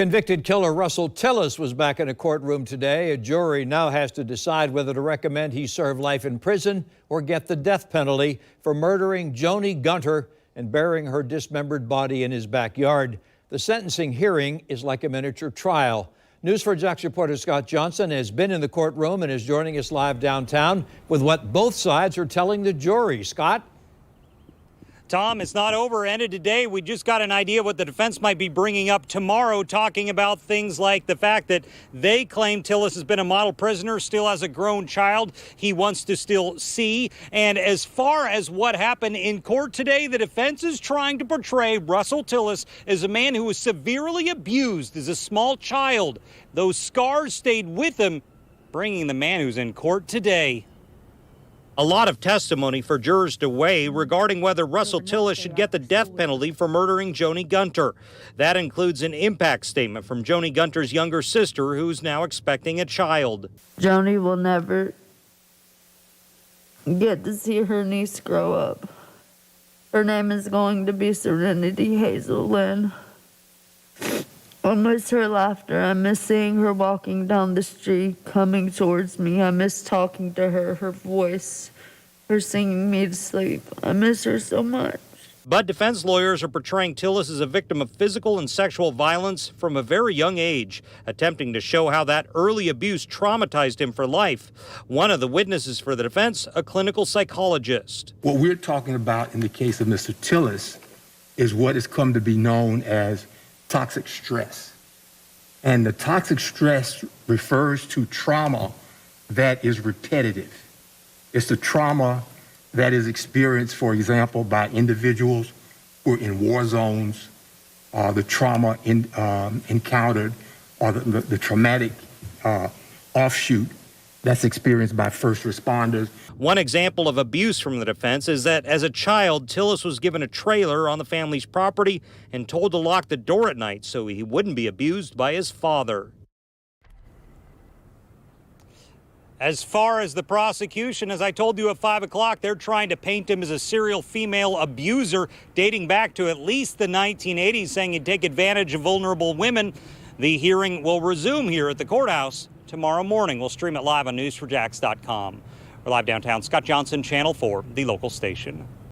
Convicted killer Russell Tillis was back in a courtroom today. A jury now has to decide whether to recommend he serve life in prison or get the death penalty for murdering Joni Gunter and burying her dismembered body in his backyard. The sentencing hearing is like a miniature trial. News4Jax reporter Scott Johnson has been in the courtroom and is joining us live downtown with what both sides are telling the jury. Scott? Tom, it's not over. Ended today. We just got an idea what the defense might be bringing up tomorrow, talking about things like the fact that they claim Tillis has been a model prisoner, still has a grown child he wants to still see. And as far as what happened in court today, the defense is trying to portray Russell Tillis as a man who was severely abused as a small child. Those scars stayed with him, bringing the man who's in court today. A lot of testimony for jurors to weigh regarding whether Russell Tillis should get the death penalty for murdering Joni Gunter. That includes an impact statement from Joni Gunter's younger sister, who's now expecting a child. Joni will never get to see her niece grow up. Her name is going to be Serenity Hazel Lynn. I miss her laughter. I miss seeing her walking down the street, coming towards me. I miss talking to her, her voice, her singing me to sleep. I miss her so much. But defense lawyers are portraying Tillis as a victim of physical and sexual violence from a very young age, attempting to show how that early abuse traumatized him for life. One of the witnesses for the defense, a clinical psychologist. What we're talking about in the case of Mr. Tillis is what has come to be known as toxic stress. And the toxic stress refers to trauma that is repetitive. It's the trauma that is experienced, for example, by individuals who are in war zones, the trauma encountered, or the traumatic offshoot that's experienced by first responders. One example of abuse from the defense is that as a child, Tillis was given a trailer on the family's property and told to lock the door at night so he wouldn't be abused by his father. As far as the prosecution, as I told you at 5 o'clock, they're trying to paint him as a serial female abuser dating back to at least the 1980s, saying he'd take advantage of vulnerable women. The hearing will resume here at the courthouse tomorrow morning. We'll stream it live on news4jax.com. We're live downtown. Scott Johnson, Channel 4, the local station.